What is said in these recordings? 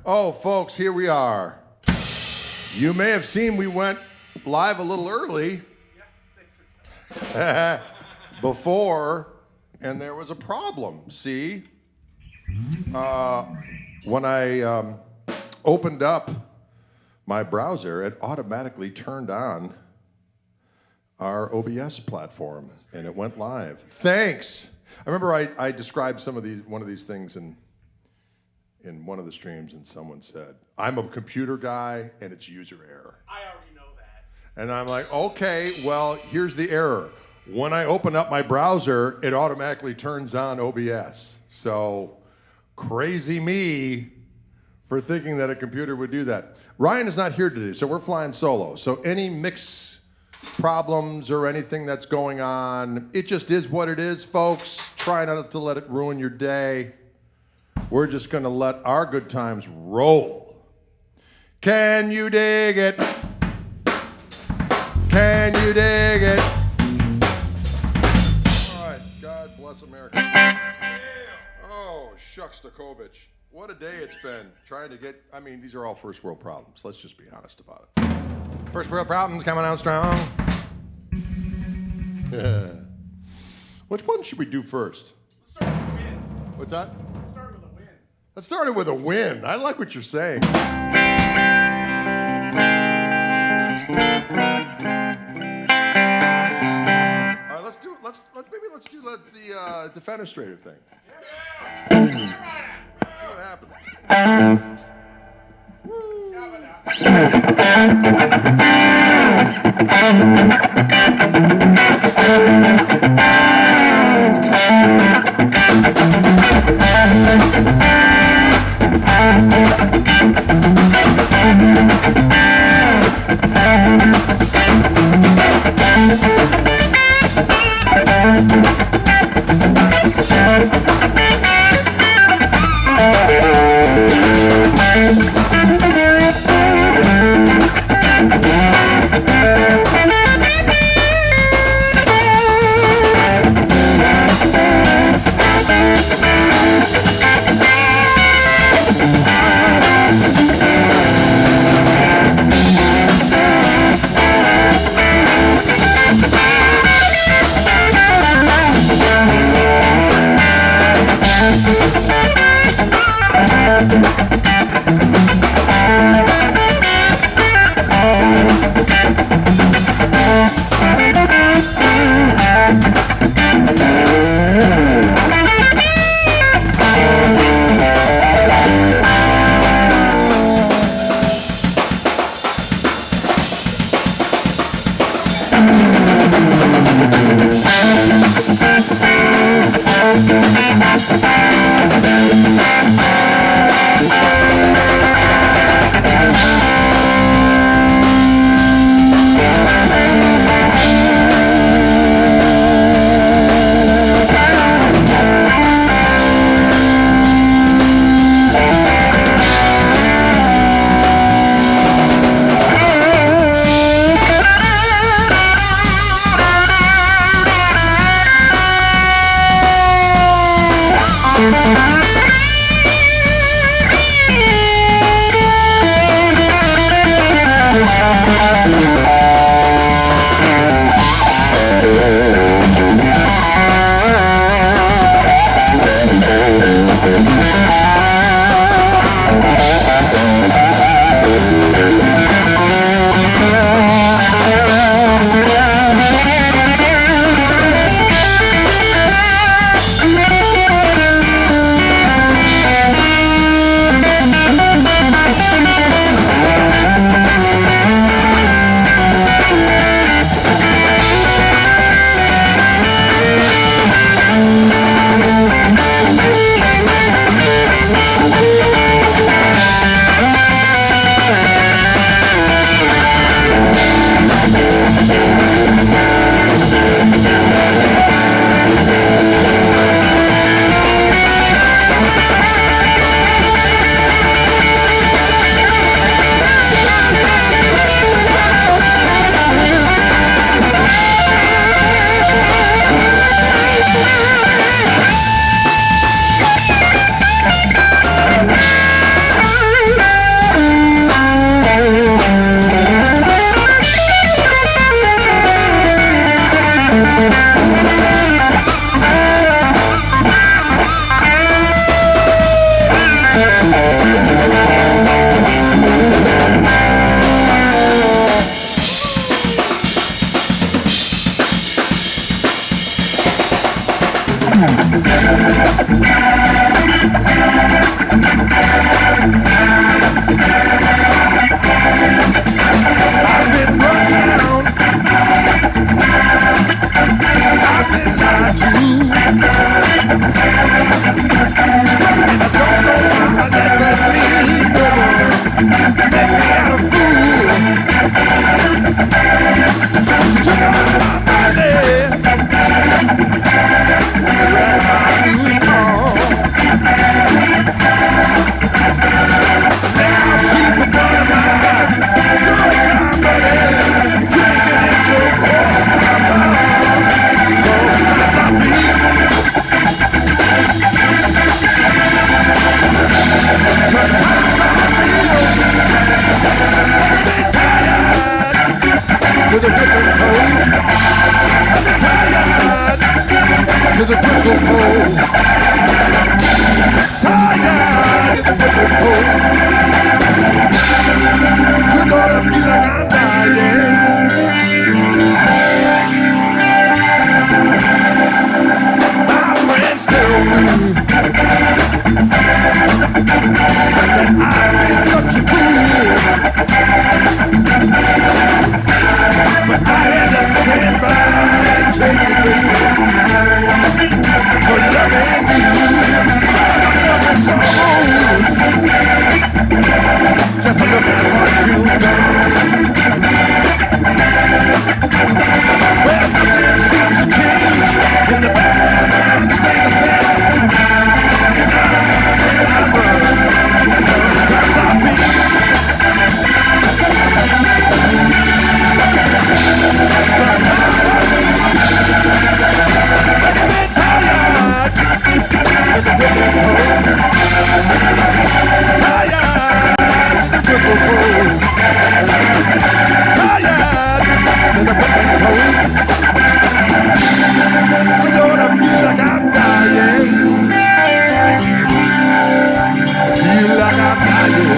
Oh, folks, here we are. You may have seen we went live a little early before, and there was a problem. See, when I opened up my browser, it automatically turned on our OBS platform, and it went live. Thanks. I remember I described one of these things in one of the streams, and someone said, I'm a computer guy, and it's user error. I already know that. And I'm like, okay, well, here's the error. When I open up my browser, it automatically turns on OBS. So, crazy me for thinking that a computer would do that. Ryan is not here today, so we're flying solo. So any mix problems or anything that's going on, it just is what it is, folks. Try not to let it ruin your day. We're just gonna let our good times roll. Can you dig it? Can you dig it? All right, God bless America. Oh, shucks, Stokovich. What a day it's been trying to get, these are all first world problems. Let's just be honest about it. First world problems coming out strong. Which one should we do first? Let's start with a win. What's that? Let's start with a win. Let's start it with a win. I like what you're saying. All right, let's do the defenestrator thing. Yeah. See what happens. Woo. I've been run down. I've been lied to. And I don't know why I let that mean woman make me out a fool. She took all my money to wreck my new car. Now she's the one of mine. Good time buddies, drinking it so close to my mouth. Sometimes I feel, sometimes I feel I'm tired to the whipping post. I'm tired to the Gristle pole. Tired to the whipping post. Good Lord, I feel like I'm dying. My friends tell me that I've been such a fool, but I had to stand by and take it, baby, for loving you. Try myself in some mood, just to look at what you've done. Well, nothing seems to change, and the bad times stay the same. And I burn. Sometimes I feel, sometimes I feel like I've been tired of the whipping post. Tired of the Gristle pole. Tired of the whipping post. Good Lord, I feel like I'm dying. I feel like I'm dying.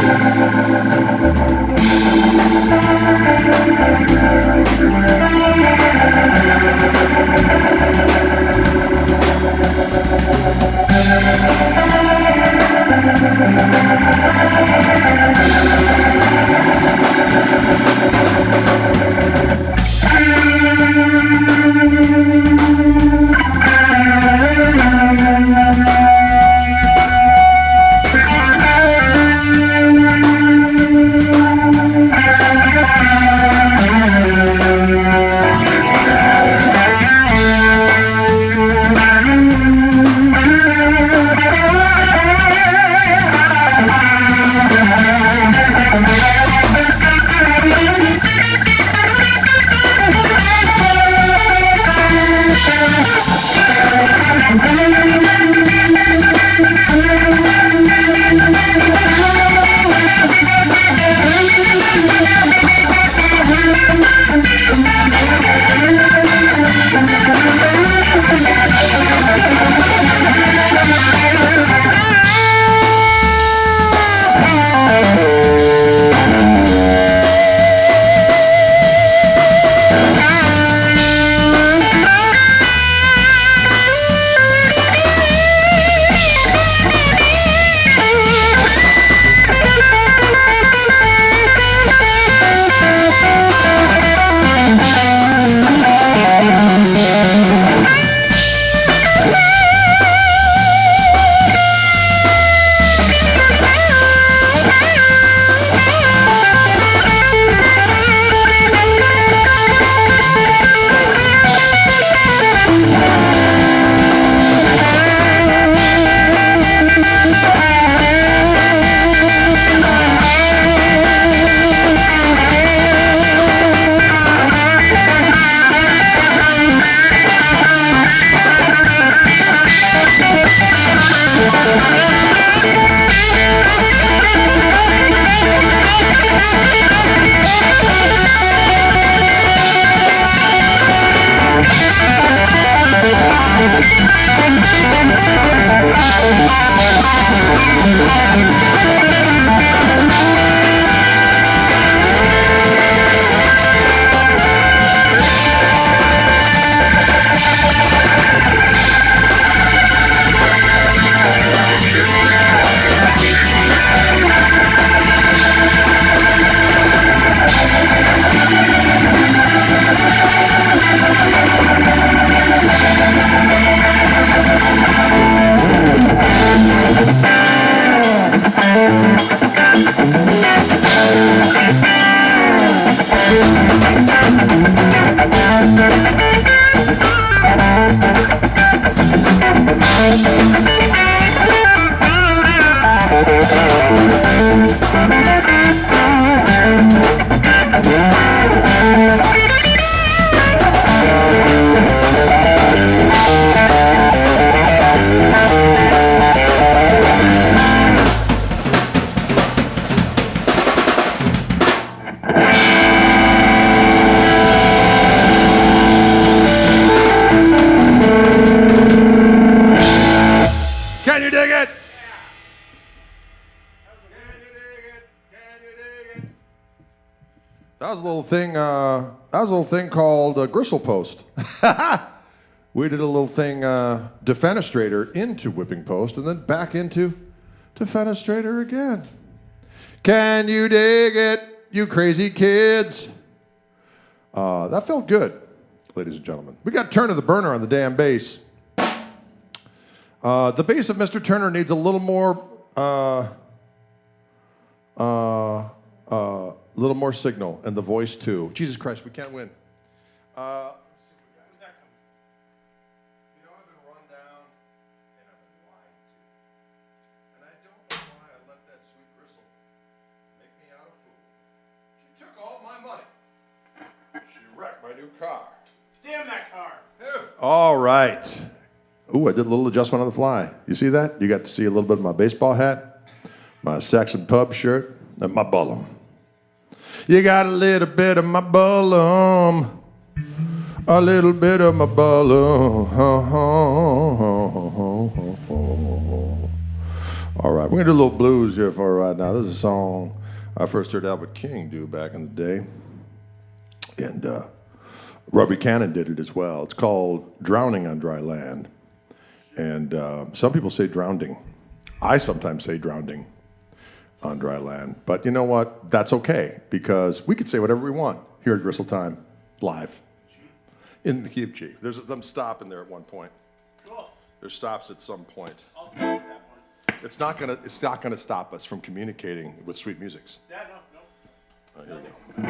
Can you dig it? That was a little thing. That was a little thing called Gristle Post. We did a little thing, defenestrator into whipping post, and then back into defenestrator again. Can you dig it, you crazy kids? That felt good, ladies and gentlemen. We got Turner the Burner on the damn bass. The bass of Mr. Turner needs a little more signal, and the voice too. Jesus Christ, we can't win. I've been run down, and I've been lied to. And I don't know why I let that sweet Gristle make me out a fool. She took all my money. She wrecked my new car. Damn that car. All right. Ooh, I did a little adjustment on the fly. You see that? You got to see a little bit of my baseball hat, my Saxon pub shirt, and my bullum. You got a little bit of my bullum. A little bit of my bullum. All right, we're going to do a little blues here for right now. This is a song I first heard Albert King do back in the day. And Robbie Cannon did it as well. It's called Drowning on Dry Land. And some people say drowning. I sometimes say drowning on dry land. But you know what? That's okay, because we could say whatever we want here at Gristletime, live, in the key of G. There's some stop in there at one point. Cool. There's stops at some point. I'll stop at that point. It's not gonna stop us from communicating with sweet musics. Yeah, no. All right, here we go.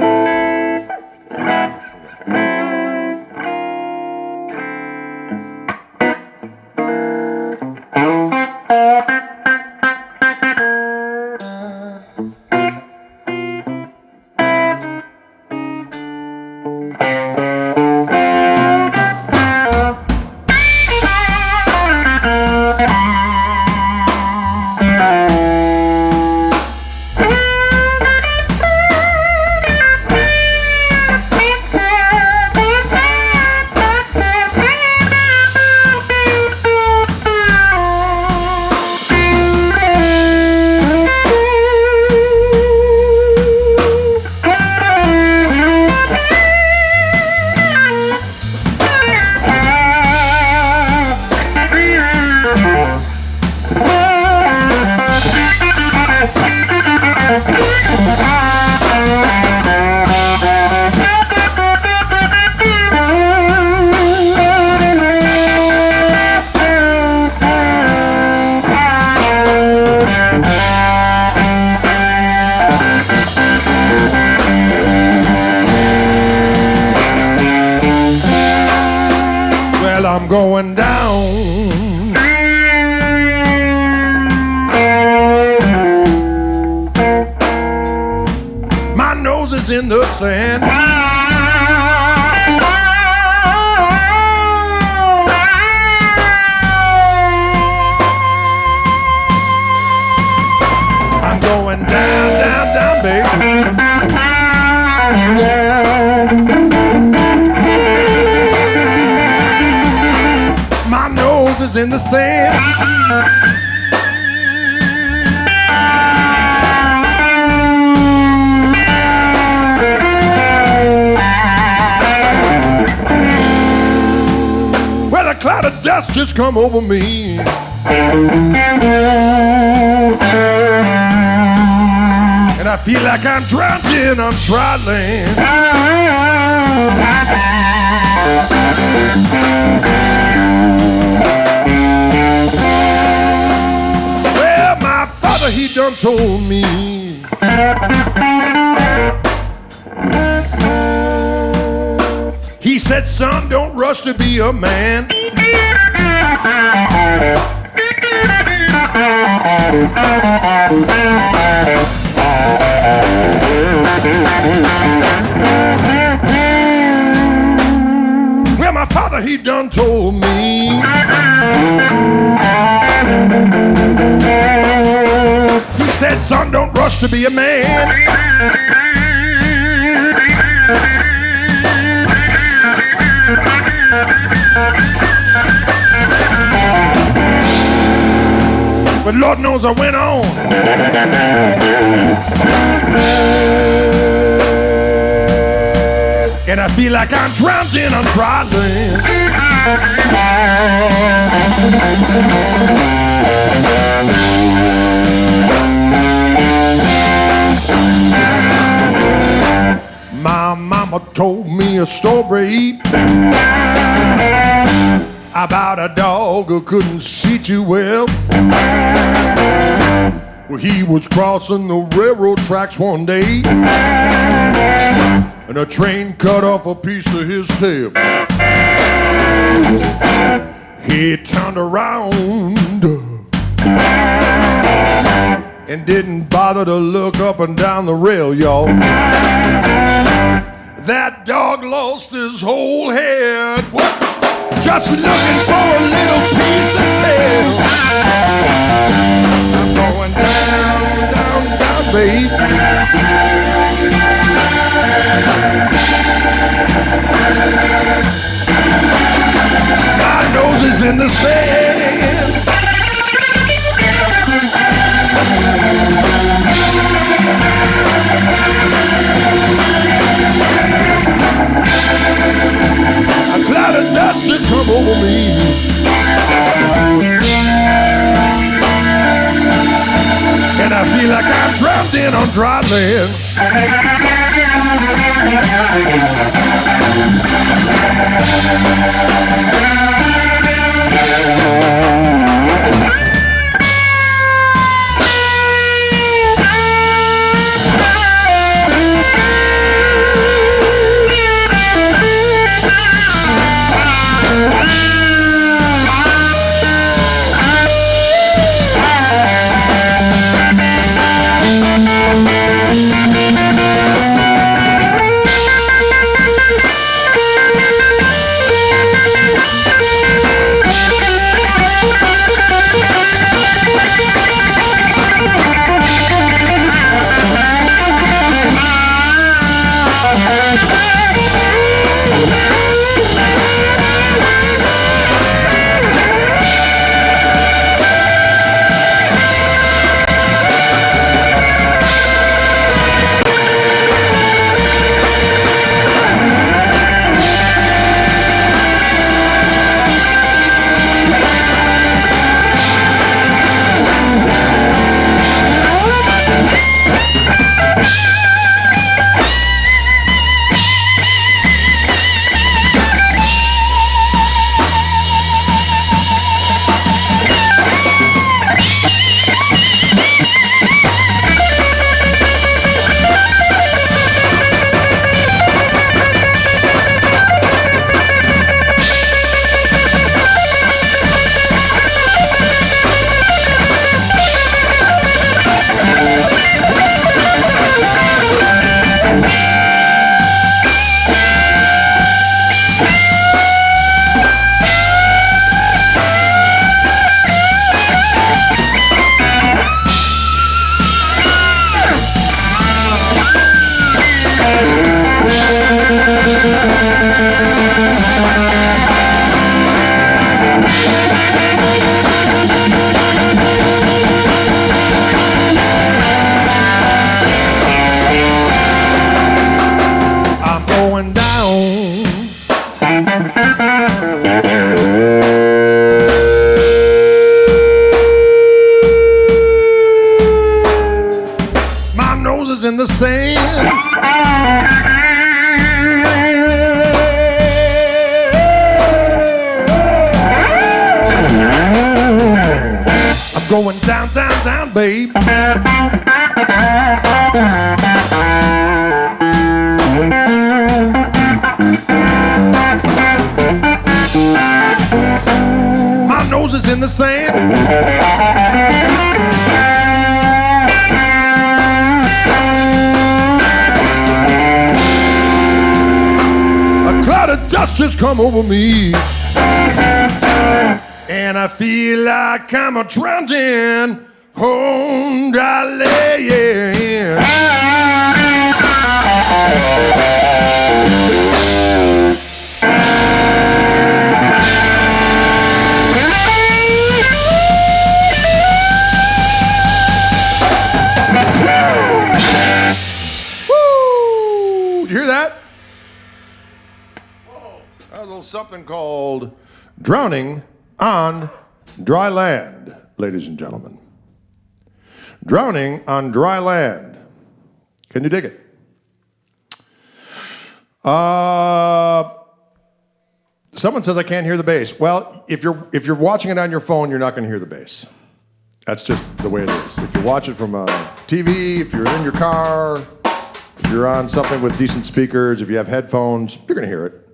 I'm going down. My nose is in the sand. I'm going down, down, down, baby. My nose is in the sand. Well, a cloud of dust just come over me. And I feel like I'm drowning on dry land. done told me. He said, son, don't rush to be a man. Well, my father, he done told me. He said, son, don't rush to be a man. But Lord knows I went on. And I feel like I'm drowned in on dry land. My mama told me a story about a dog who couldn't see too well. Well, he was crossing the railroad tracks one day, and a train cut off a piece of his tail. He turned around and didn't bother to look up and down the rail, y'all. That dog lost his whole head. What? Just looking for a little piece of tail. I'm going down, down, down, babe. My nose is in the sand. A cloud of dust just come over me. And I feel like I'm drowned in on dry land. In the sand. I'm going down, down, down, babe. My nose is in the sand. A cloud of dust just come over me. And I feel like I'm a drowning, oh, darling. Woo! Did you hear that? Whoa. That was a little something called Drowning on Dry Land, ladies and gentlemen. Drowning on Dry Land. Can you dig it? Someone says I can't hear the bass. Well, if you're watching it on your phone, you're not going to hear the bass. That's just the way it is. If you watch it from a TV, if you're in your car, if you're on something with decent speakers, if you have headphones, you're going to hear it.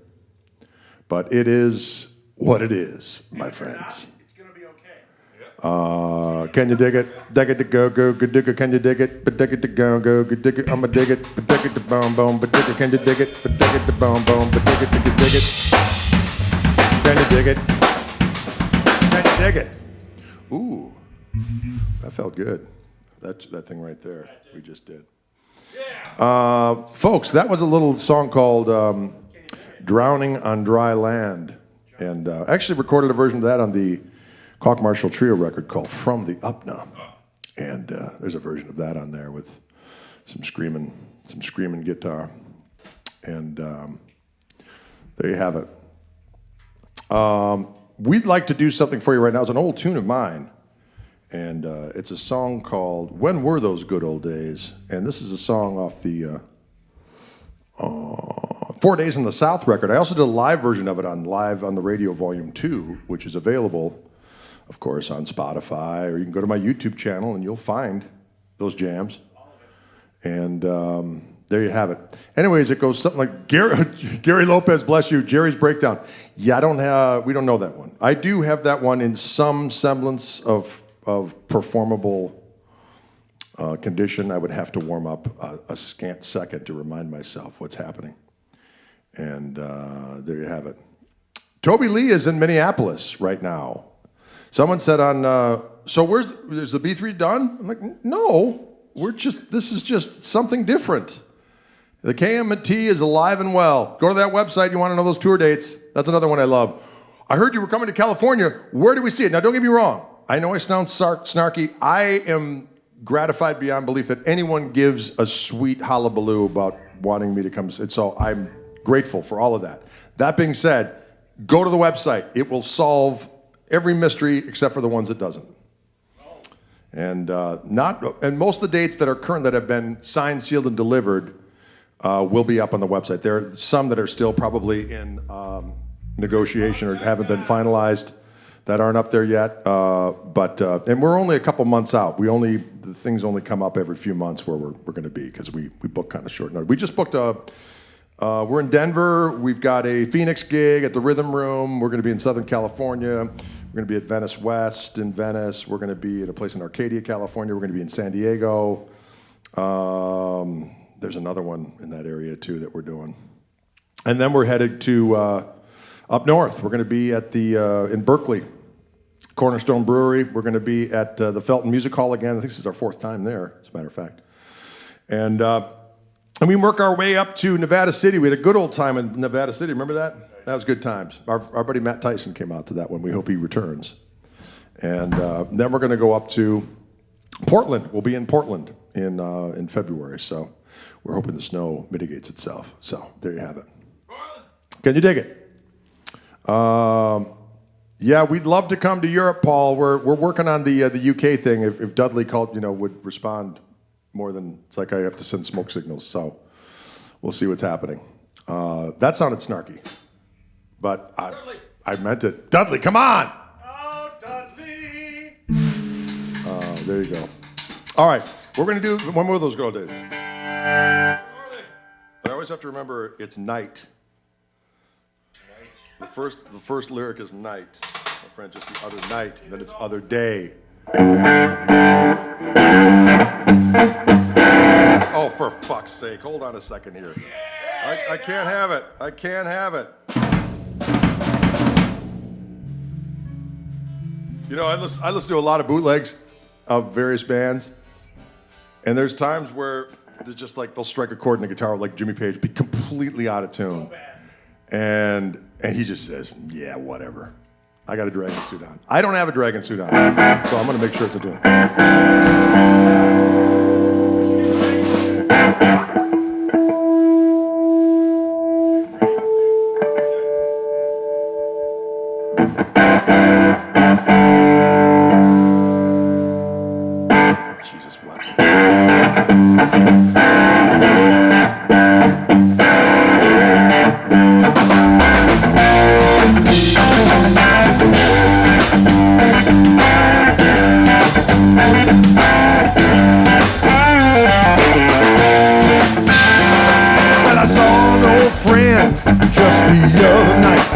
But it is what it is, my friends. It's gonna be okay. Can you dig it? Dig it to go, go, good digger. Can you dig it? But dig it to go, go, good digger. I'ma dig it. But dig it to boom, boom. But dig it. Can you dig it? But dig it to boom, boom. But dig it. Dig it. Can you dig it? Can you dig it? Ooh, that felt good. That thing right there we just did. Yeah. Folks, that was a little song called "Drowning on Dry Land." And I actually recorded a version of that on the Koch Marshall Trio record called From the Upna. And there's a version of that on there with some screaming guitar. And there you have it. We'd like to do something for you right now. It's an old tune of mine. And it's a song called When Were Those Good Old Days? And this is a song off the 4 Days in the South record. I also did a live version of it live on the radio volume 2, which is available, of course, on Spotify, or you can go to my YouTube channel and you'll find those jams. And there you have it. Anyways, it goes something like Gary Lopez, bless you, Jerry's Breakdown. Yeah, we don't know that one. I do have that one in some semblance of performable condition. I would have to warm up a scant second to remind myself what's happening. And there you have it. Toby Lee is in Minneapolis right now. Someone said so is the B3 done? I'm like, no, this is just something different. The KM&T is alive and well. Go to that website, you want to know those tour dates. That's another one I love. I heard you were coming to California. Where do we see it? Now, don't get me wrong. I know I sound snarky. I am gratified beyond belief that anyone gives a sweet hullabaloo about wanting me to come. So I'm grateful for all of that. That being said, go to the website. It will solve every mystery except for the ones it doesn't. And most of the dates that are current that have been signed, sealed, and delivered will be up on the website. There are some that are still probably in negotiation or haven't been finalized that aren't up there yet. And we're only a couple months out. The things only come up every few months where we're going to be, because we book kind of short notice. We just booked we're in Denver. We've got a Phoenix gig at the Rhythm Room. We're going to be in Southern California. We're going to be at Venice West in Venice. We're going to be at a place in Arcadia, California. We're going to be in San Diego. There's another one in that area too that we're doing. And then we're headed to up north. We're going to be at in Berkeley, Cornerstone Brewery. We're going to be at the Felton Music Hall again. I think this is our 4th time there, as a matter of fact. And we work our way up to Nevada City. We had a good old time in Nevada City. Remember that? That was good times. Our buddy Matt Tyson came out to that one. We hope he returns. And then we're going to go up to Portland. We'll be in Portland in February. So we're hoping the snow mitigates itself. So there you have it. Can you dig it? Yeah, we'd love to come to Europe, Paul. We're working on the UK thing. If Dudley would respond more than it's like I have to send smoke signals. So we'll see what's happening. That sounded snarky, but I meant it. Dudley, come on! Oh, Dudley! There you go. All right, we're gonna do one more of those girl days. I always have to remember it's night. The first lyric is night. My friend, just the other night, then it's other day. Oh, for fuck's sake, hold on a second here. I can't have it. I can't have it. You know, I listen to a lot of bootlegs of various bands, and there's times where they're just like, they'll strike a chord in the guitar like Jimmy Page, be completely out of tune. So bad. And he just says, yeah, whatever. I got a dragon suit on. I don't have a dragon suit on, so I'm gonna make sure it's a tune. Jesus, what? Well, I saw an old friend just the other night.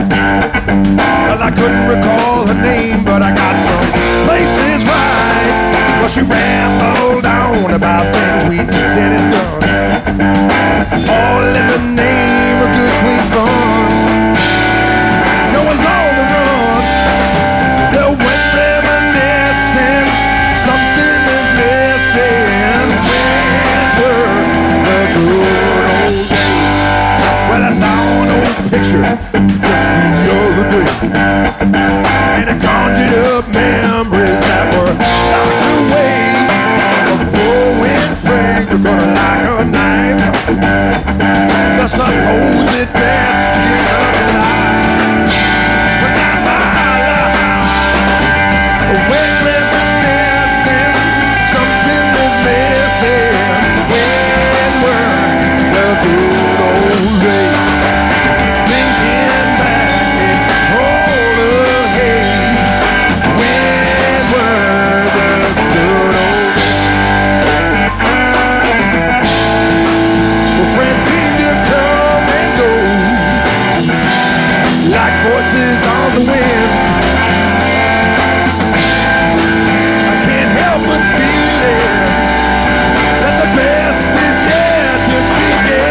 Well, I couldn't recall her name, but I got some places right. Well, she rambled on about things we'd said and done, all in the name of good, clean fun. No one's on the run. The wet reminiscing, something is missing. When the good old days. Well, I saw an old picture just the other day, and it conjured up memories that were locked away. A whirlwind prank, you're gonna like a knife. The supposed best years of your life, but not my life. When reminiscing, something is missing. When we're the good old days, thinking back, it's all a haze. When we're the good old days. Well, friends seem to come and go like voices on the wind. I can't help but feel it, that the best is yet to begin.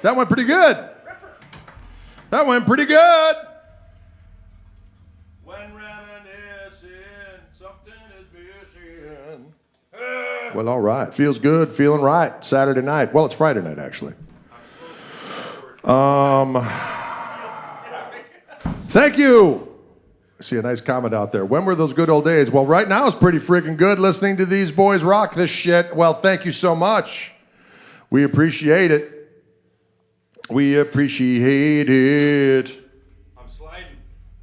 That went pretty good. That went pretty good. When reminiscing, something is missing. Well, all right. Feels good, feeling right. Saturday night. Well, it's Friday night, actually. Thank you. I see a nice comment out there. When were those good old days? Well, right now it's pretty freaking good listening to these boys rock this shit. Well, thank you so much. We appreciate it. We appreciate it. I'm sliding.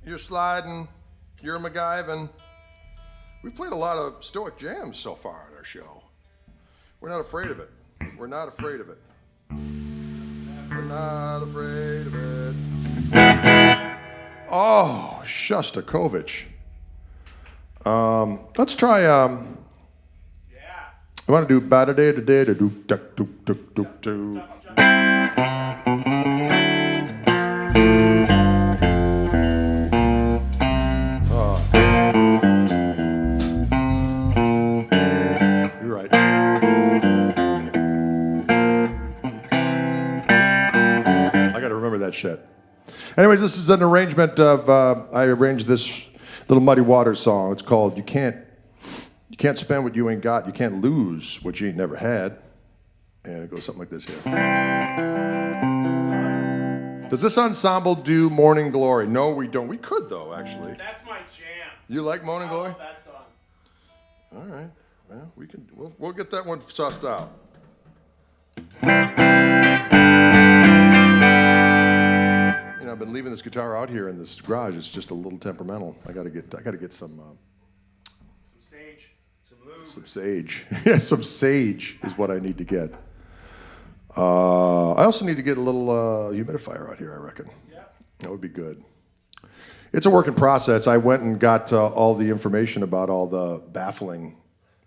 You're sliding. You're MacGyvin. We've played a lot of Stoic jams so far on our show. We're not afraid of it. We're not afraid of it. We're not afraid of it. Oh, Shostakovich. Let's try. Yeah. I want to do ba da da da da do duck do duck do do. You're right. I got to remember that shit. Anyways, this is an arrangement of, I arranged this little Muddy Waters song. It's called You Can't Spend What You Ain't Got, You Can't Lose What You Ain't Never Had. And it goes something like this here. Does this ensemble do Morning Glory? No, we don't. We could, though, actually. That's my jam. You like Morning I Glory? love that song. All right. Well, we'll get that one sussed out. I've been leaving this guitar out here in this garage. It's just a little temperamental. I gotta get some Sage. Some lube. some sage. Yeah, some sage is what I need to get. I also need to get a little humidifier out here, I reckon. Yeah. That would be good. It's a work in process. I went and got all the information about all the baffling,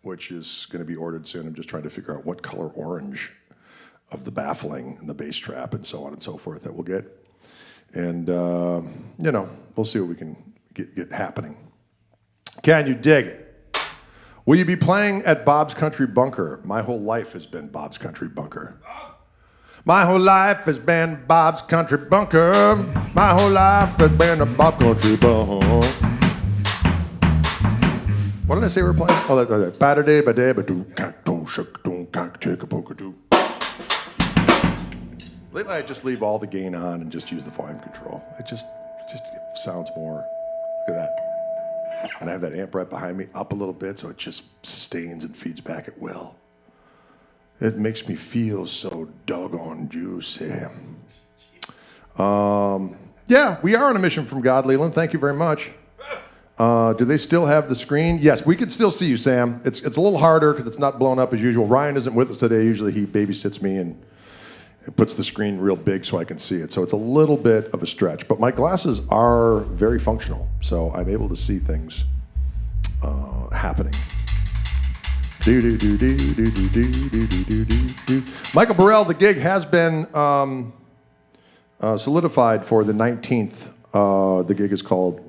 which is going to be ordered soon. I'm just trying to figure out what color orange of the baffling and the bass trap and so on and so forth that we'll get. And, we'll see what we can get happening. Can you dig it? Will you be playing at Bob's Country Bunker? My whole life has been Bob's Country Bunker. My whole life has been Bob's Country Bunker. My whole life has been a Bob Country Bunker. What did I say we were playing? Oh, that's ba-da-day, ba-day, ba-doo, ka-doo, shuk-doo, ka-chicka-poka-doo. Lately, I just leave all the gain on and just use the volume control. It just sounds more. Look at that. And I have that amp right behind me, up a little bit, so it just sustains and feeds back at will. It makes me feel so doggone juicy. Yeah, we are on a mission from God, Leland. Thank you very much. Do they still have the screen? Yes, we can still see you, Sam. It's a little harder because it's not blown up as usual. Ryan isn't with us today. Usually he babysits me and puts the screen real big so I can see it. So it's a little bit of a stretch. But my glasses are very functional, so I'm able to see things happening. Michael Burrell, the gig has been solidified for the 19th. The gig is called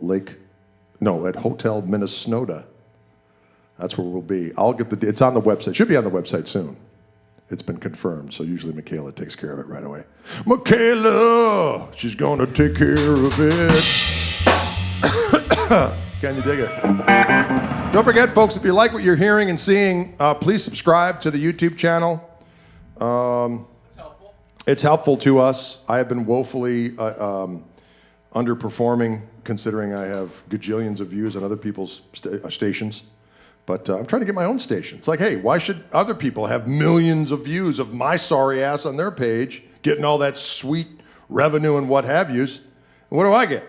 at Hotel Minnesota. That's where we'll be. It's on the website. Should be on the website soon. It's been confirmed, so usually Michaela takes care of it right away. Michaela, she's gonna take care of it. Can you dig it? Don't forget, folks, if you like what you're hearing and seeing, please subscribe to the YouTube channel. It's helpful. It's helpful to us. I have been woefully underperforming, considering I have gajillions of views on other people's stations. But I'm trying to get my own station. It's like, hey, why should other people have millions of views of my sorry ass on their page, getting all that sweet revenue and what have yous? And what do I get?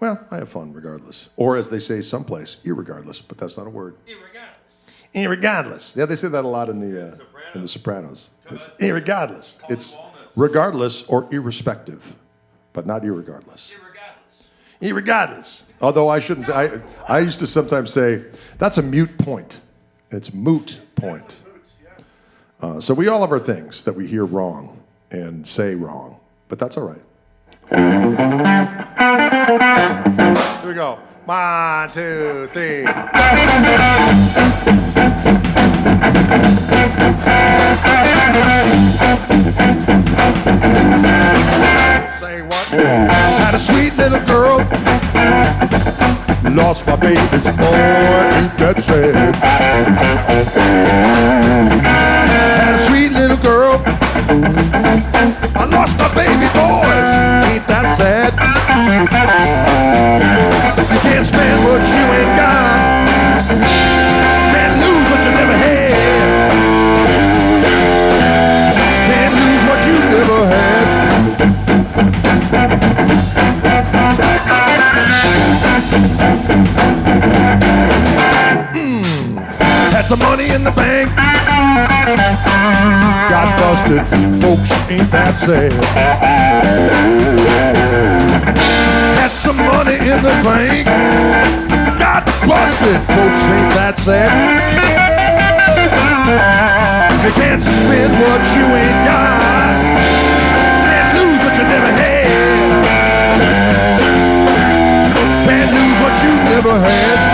Well, I have fun regardless. Or as they say someplace, irregardless, but that's not a word. Irregardless. Yeah, they say that a lot in the Sopranos. It's irregardless. It's regardless or irrespective, but not irregardless. Irregardless. Although I shouldn't say, I used to sometimes say, that's a mute point. It's moot point. So we all have our things that we hear wrong and say wrong, but that's all right. Here we go. 1, 2, 3. Say what? Had a sweet little girl. Lost my baby's boy, ain't that sad? Had a sweet little girl. I lost my baby boys, ain't that sad? You can't spend what you ain't got. Can't lose what you never had. Can't lose what you never had. Had some money in the bank. Got busted, folks, ain't that sad? Had some money in the bank. Got busted, folks, ain't that sad? You can't spend what you ain't got. Can't lose what you never had. Can't lose what you never had.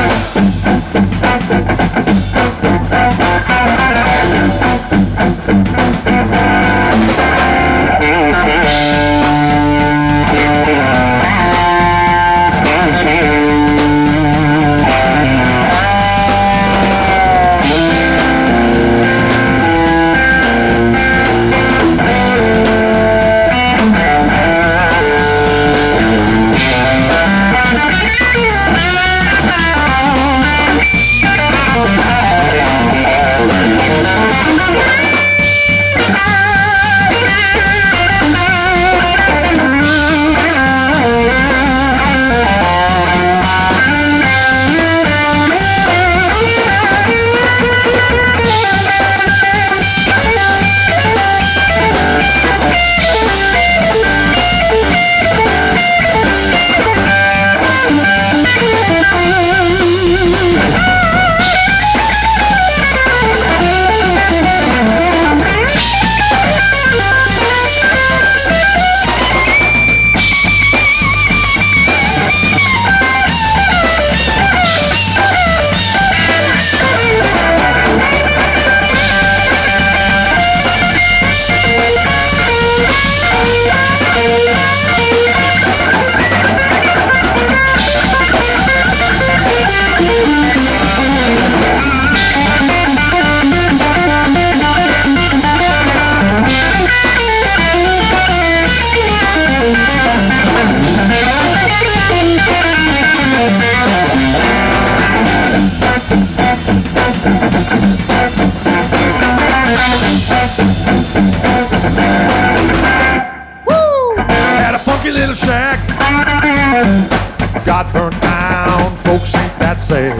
Got burnt down, folks, ain't that sad?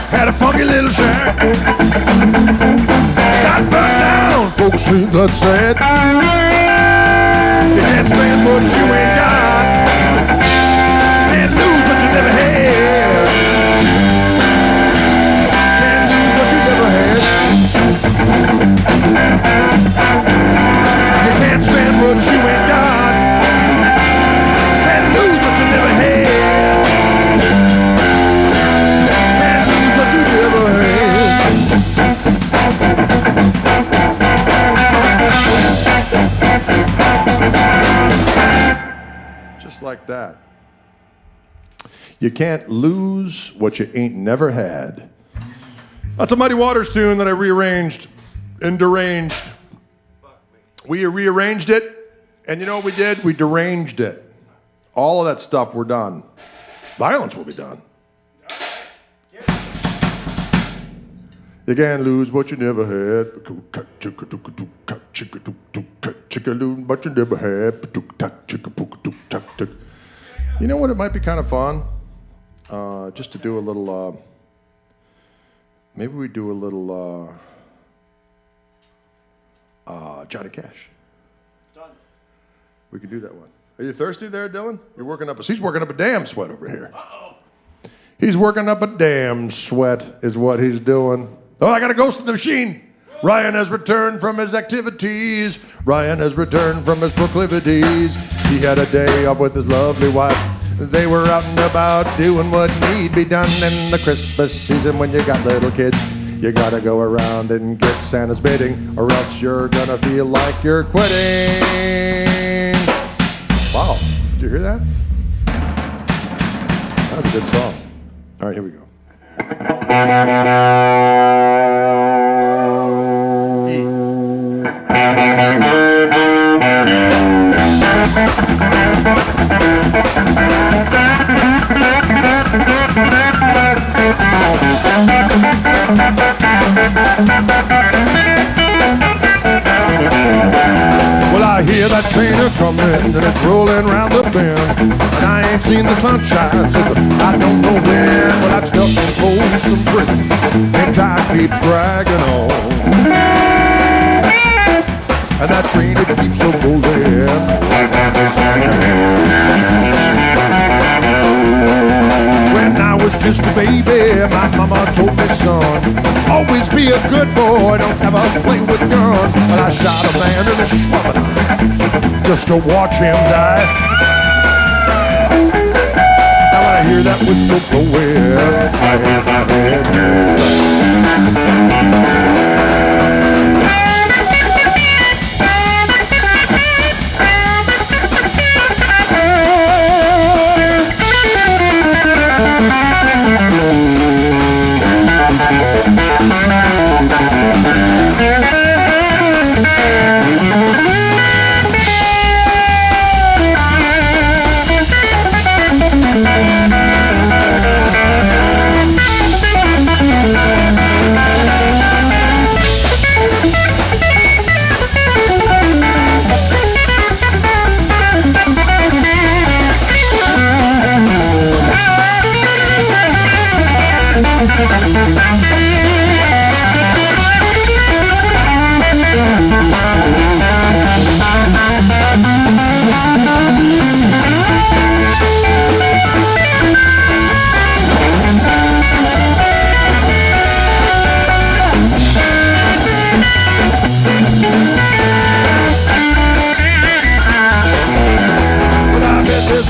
Had a funky little shack. Got burnt down, folks, ain't that sad? You can't spend what you ain't got. Can't lose what you never had. Can't lose what you never had. You can't spend what you ain't got. Can't lose what you never had. Can't lose what you never had. Just like that. You can't lose what you ain't never had. That's a Muddy Waters tune that I rearranged and deranged. We rearranged it, and you know what we did? We deranged it. All of that stuff, we're done. Violence will be done. You can't lose what you never had. But you never had. You know what? It might be kind of fun, just to do a little. Maybe we do a little Johnny Cash. Done. We could do that one. Are you thirsty there, Dylan? You're working up. He's working up a damn sweat over here. Uh-oh. He's working up a damn sweat, is what he's doing. Oh, I got a ghost in the machine. Ryan has returned from his activities. Ryan has returned from his proclivities. He had a day off with his lovely wife. They were out and about doing what need be done in the Christmas season when you got little kids. You gotta go around and get Santa's bidding, or else you're gonna feel like you're quitting. Wow, did you hear that? That was a good song. All right, here we go. Well, I hear that train a-comin' and it's rolling round the bend, and I ain't seen the sunshine since I don't know when. But I'm stuck in Folsom Prison and time keeps dragging on, and that train it keeps a rolling. When I was just a baby, my mama told me, son, always be a good boy, don't ever play with guns. But I shot a man in the swamp just to watch him die. Now when I hear that whistle blowing, I hang my head.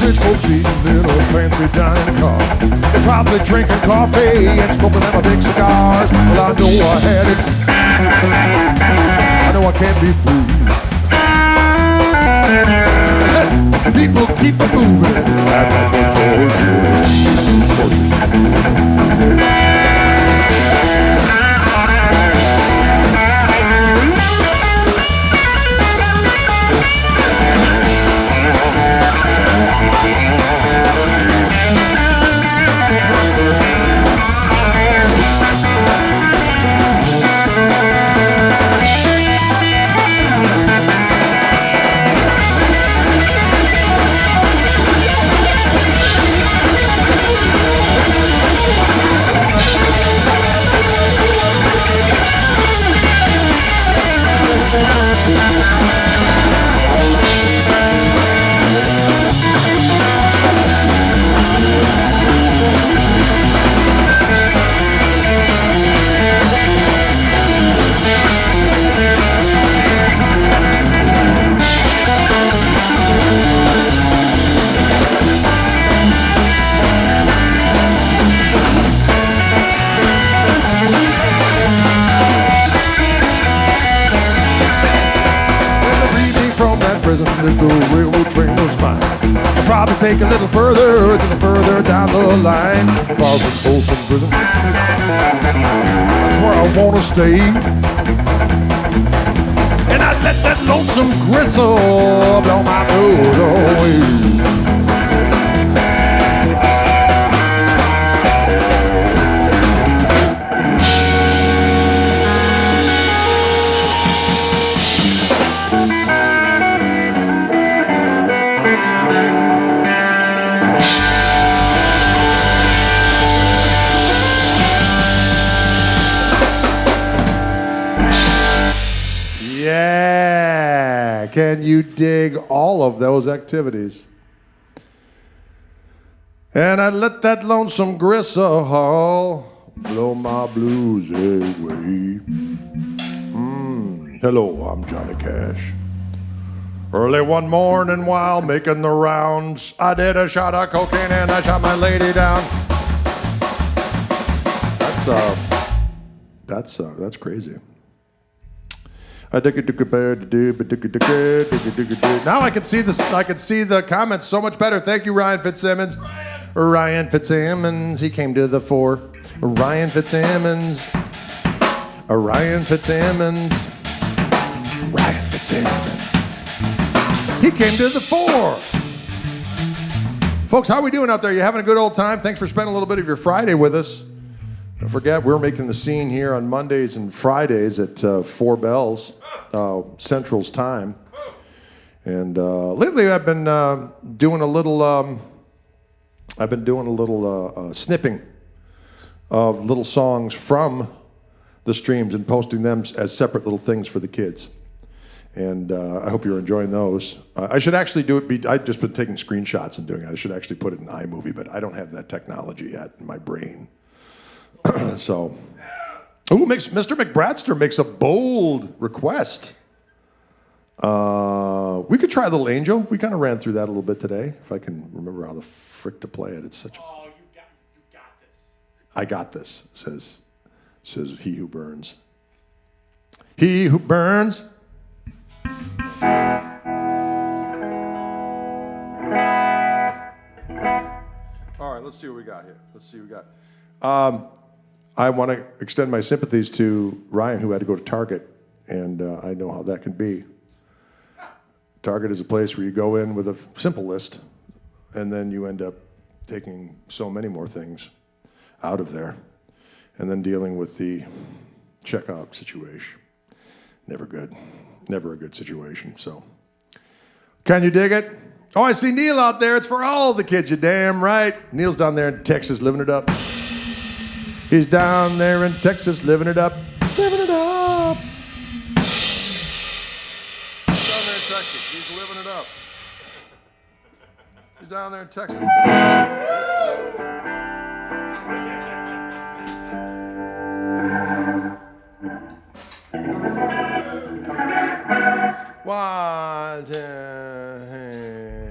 Rich folks eating in a fancy dining car. They're probably drinking coffee and smoking them a big cigars. Well, I know I had it. I know I can't be fooled. People keep it moving, and that's what tortures me. If the railroad train was mine, I'd probably take a little further down the line, far from Folsom Prison. That's where I wanna stay, and I let that lonesome Gristle blow my mood away. Yeah, can you dig all of those activities? And I let that lonesome Gristle blow my blues away. Hello, I'm Johnny Cash. Early one morning while making the rounds, I did a shot of cocaine and I shot my lady down. That's crazy. Now I can see this. I can see the comments so much better. Thank you, Ryan Fitzsimmons. Ryan Fitzsimmons, he came to the fore. Ryan Fitzsimmons. Ryan Fitzsimmons. Ryan Fitzsimmons. He came to the fore. Folks, how are we doing out there? You having a good old time? Thanks for spending a little bit of your Friday with us. Don't forget, we're making the scene here on Mondays and Fridays at 4 bells, Central's time. And lately, I've been doing a little. Snipping of little songs from the streams and posting them as separate little things for the kids. And I hope you're enjoying those. I should actually do it. I've just been taking screenshots and doing it. I should actually put it in iMovie, but I don't have that technology yet in my brain. So, Mr. McBratster makes a bold request. We could try Little Angel. We kind of ran through that a little bit today. If I can remember how the frick to play it. It's such. Oh, you got this. I got this. Says he who burns. He who burns. All right, let's see what we got here. I want to extend my sympathies to Ryan, who had to go to Target, and I know how that can be. Target is a place where you go in with a simple list, and then you end up taking so many more things out of there, and then dealing with the checkout situation. Never good. Never a good situation, so. Can you dig it? Oh, I see Neil out there. It's for all the kids, you damn right. Neil's down there in Texas living it up. He's down there in Texas living it up. Living it up. He's down there in Texas. He's living it up. He's down there in Texas. One, two, three,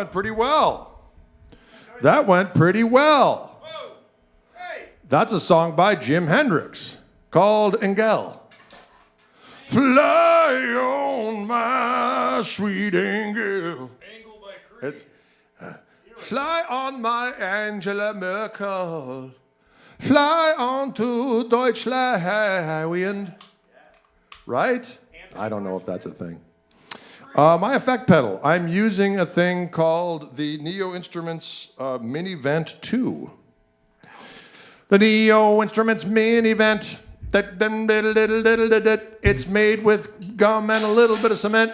went pretty well. That went pretty well. Whoa! Hey! That's a song by Jimi Hendrix called Engel. Fly on my sweet angel. Angle by Creed. Fly on my Angela Merkel. Fly on to Deutschland. Right? I don't know if that's a thing. My effect pedal. I'm using a thing called the Neo Instruments Mini Vent 2. The Neo Instruments Mini Vent. It's made with gum and a little bit of cement.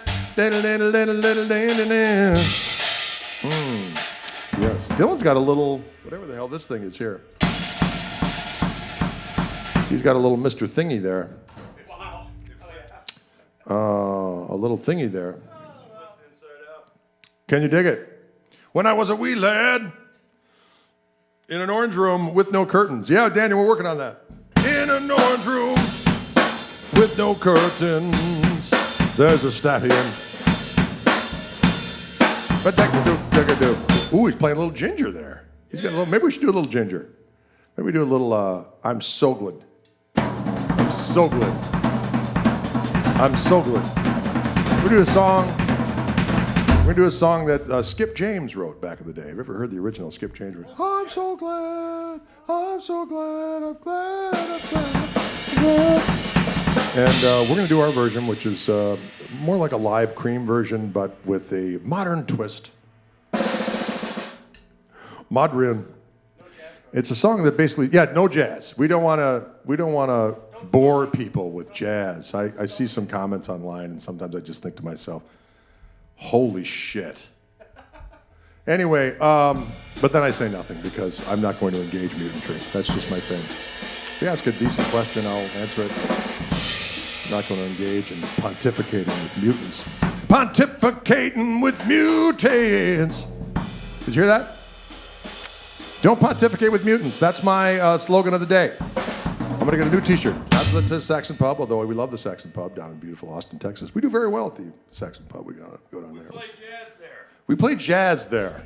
Yes. Dylan's got a little, whatever the hell this thing is here. He's got a little Mr. Thingy there. Wow. A little thingy there. Can you dig it? When I was a wee lad in an orange room with no curtains. Yeah, Daniel, we're working on that. In an orange room with no curtains, there's a stallion. Ooh, he's playing a little ginger there. He's got a little. Maybe we should do a little ginger. Maybe we do a little. I'm so glad. I'm so glad. I'm so glad. We do a song. We're gonna do a song that Skip James wrote back in the day. Have you ever heard the original Skip James? I'm so glad. I'm so glad. I'm glad. I'm glad. I'm glad. And we're gonna do our version, which is more like a live Cream version, but with a modern twist. Modern. It's a song that basically, no jazz. We don't want to bore people with jazz. I see some comments online, and sometimes I just think to myself, holy shit. Anyway, but then I say nothing because I'm not going to engage mutantry. That's just my thing. If you ask a decent question, I'll answer it. I'm not going to engage in pontificating with mutants. Pontificating with mutants. Did you hear that? Don't pontificate with mutants. That's my slogan of the day. I'm going to get a new t-shirt. That's that says Saxon Pub, although we love the Saxon Pub down in beautiful Austin, Texas. We do very well at the Saxon Pub. We gotta go down there. Play jazz there. We play jazz there.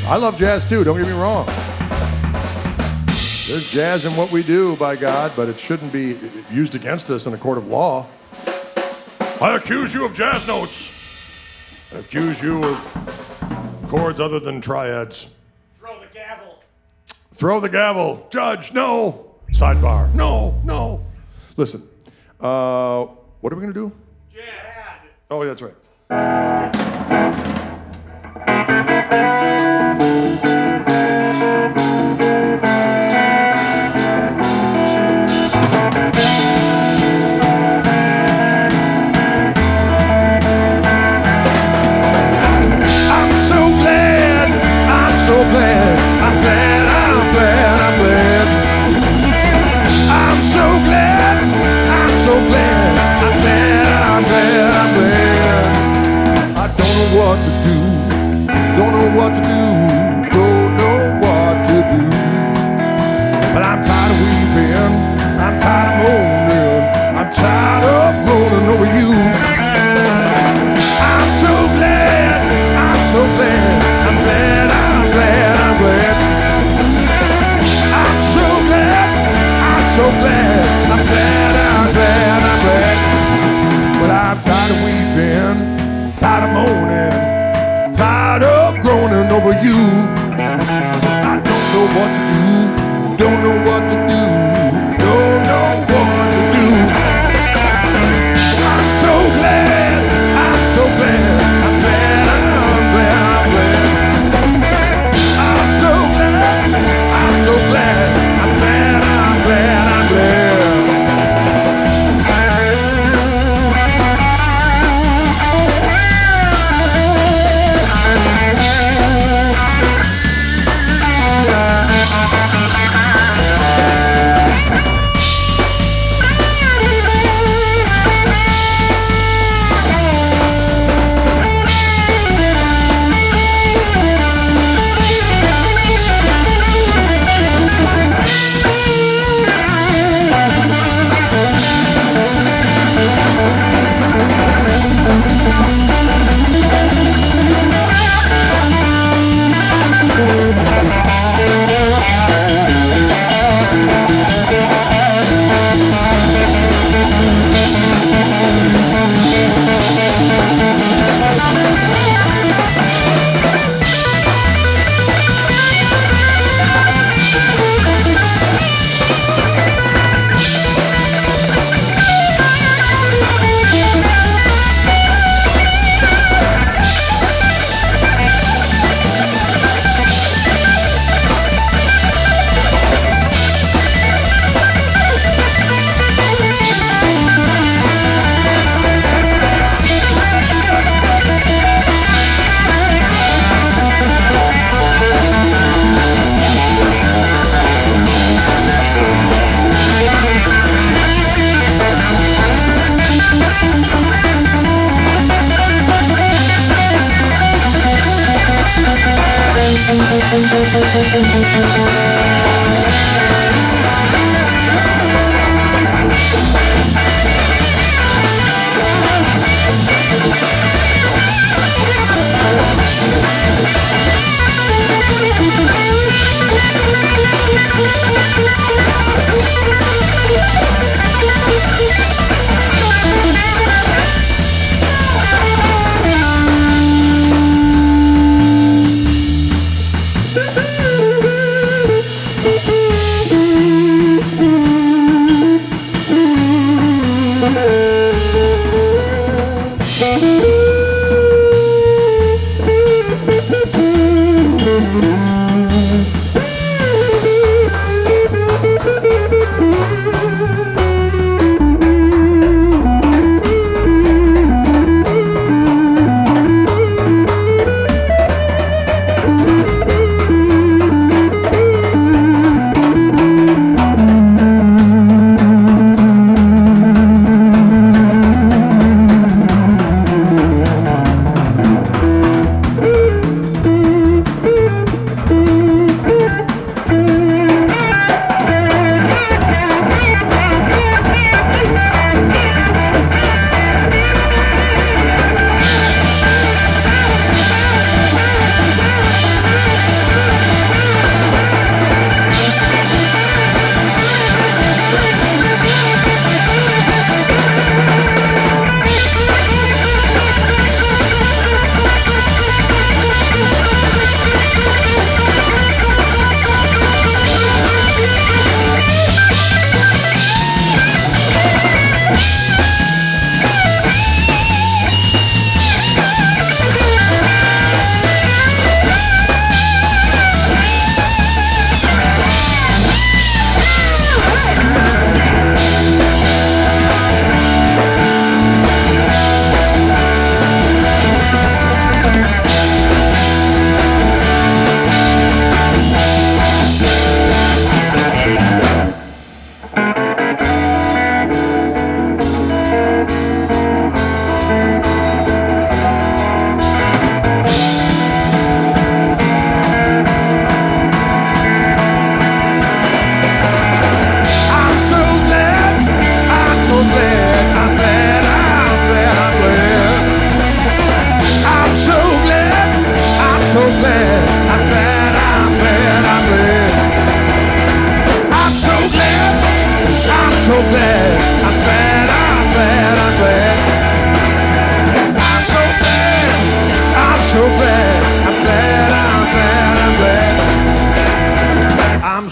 I love jazz too, don't get me wrong. There's jazz in what we do, by God, but it shouldn't be used against us in a court of law. I accuse you of jazz notes. I accuse you of chords other than triads. Throw the gavel. Throw the gavel. Judge, no. Sidebar. No, no. Listen, what are we going to do? Jazz. Oh, that's right. What to do, don't know what to do, don't know what to do. But I'm tired of weeping, I'm tired of moaning, I'm tired of groaning over you. I'm so glad, I'm so glad, I'm glad, I'm glad, I'm glad. I'm so glad, I'm so glad, I'm glad, I'm glad, I'm glad. But I'm tired of weeping, tired of moaning, tired of groaning over you. I don't know what to do, don't know what to do, don't know what to do. I'm so glad, I'm so glad, I'm glad, I'm glad, I'm glad. I'm so glad, I'm so glad, I'm glad, I'm glad, I'm glad.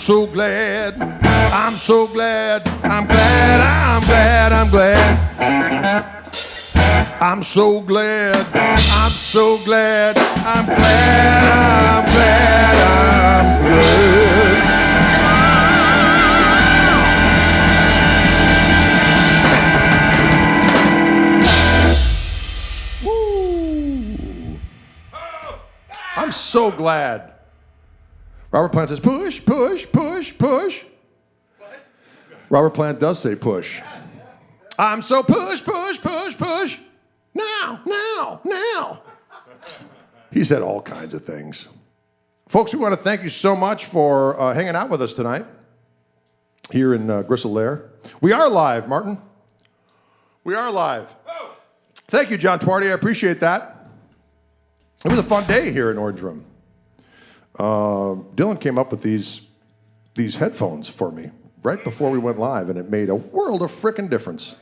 so glad, I'm so glad, I'm glad, I'm glad, I'm glad. I'm so glad, I'm so glad, I'm glad, I'm glad, I'm glad. Woo. I'm so glad. Robert Plant says, push, push, push, push. What? Robert Plant does say push. I'm so push, push, push, push. Now, now, now. He said all kinds of things. Folks, we want to thank you so much for hanging out with us tonight here in Gristle Lair. We are live, Martin. We are live. Thank you, John Twardy. I appreciate that. It was a fun day here in Orange Room. Dylan came up with these headphones for me right before we went live, and it made a world of frickin' difference.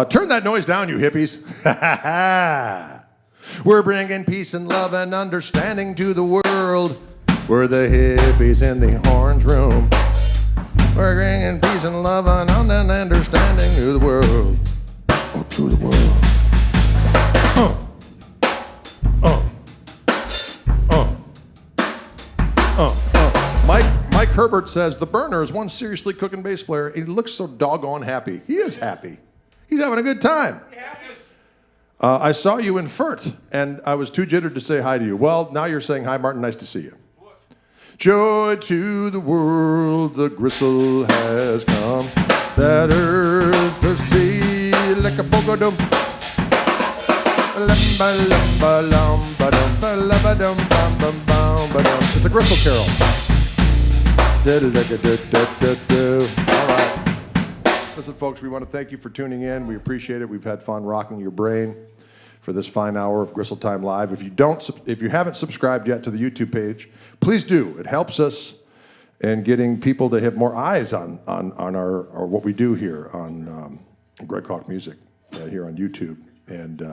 Turn that noise down, you hippies. We're bringing peace and love and understanding to the world. We're the hippies in the Orange Room. We're bringing peace and love and understanding to the world. Oh, to the world. Mike Herbert says, the burner is one seriously cooking bass player. He looks so doggone happy. He is happy. He's having a good time. I saw you in Furt, and I was too jittered to say hi to you. Well, now you're saying hi, Martin. Nice to see you. Joy to the world, the Gristle has come. That earth proceed like a polka dome. It's a Gristle carol. All right. Listen, folks, we want to thank you for tuning in. We appreciate it. We've had fun rocking your brain for this fine hour of Gristletime Live. If you haven't subscribed yet to the YouTube page, please do. It helps us in getting people to have more eyes on our what we do here on Greg Koch Music here on YouTube and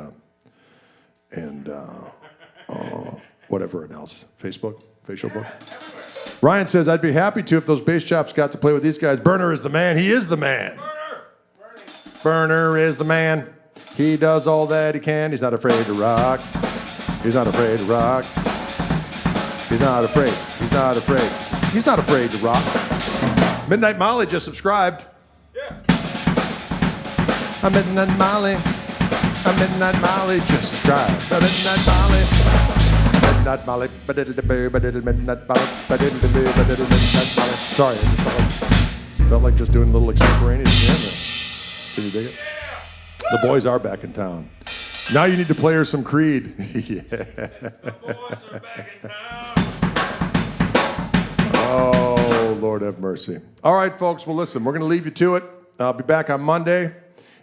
whatever else, Facebook. Ryan says, I'd be happy to if those bass chops got to play with these guys. Burner is the man. He is the man. Burner is the man. He does all that he can. He's not afraid to rock. He's not afraid to rock. He's not afraid. He's not afraid. He's not afraid to rock. Midnight Molly just subscribed. Yeah. I'm Midnight Molly. I'm Midnight Molly just subscribed. I'm Midnight Molly. Midnight Molly. Midnight Molly. Midnight Molly. Sorry, I felt like just doing a little extemporaneous jam there. Did you dig it? The boys are back in town. Now you need to play her some Creed. Yeah. The boys are back in town. Oh, Lord have mercy. All right, folks. Well, listen, we're going to leave you to it. I'll be back on Monday,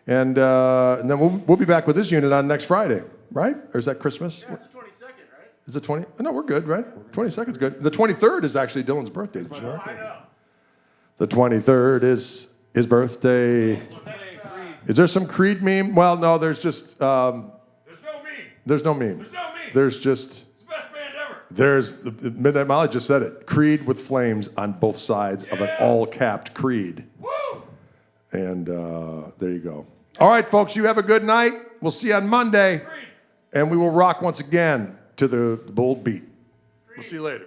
and then we'll be back with this unit on next Friday, right? Or is that Christmas? Yeah, it's the 22nd, right? Is it 20? No, we're good, right? 22nd is good. The 23rd is actually Dylan's birthday. Did you know? I know. The 23rd is his birthday. Is there some Creed meme? Well, no, there's just... There's no meme. There's no meme. There's no meme. There's just... It's the best band ever. There's... Midnight Molly just said it. Creed with flames on both sides of an all-capped Creed. Woo! And there you go. All right, folks, you have a good night. We'll see you on Monday. Creed. And we will rock once again to the bold beat. We'll see you later.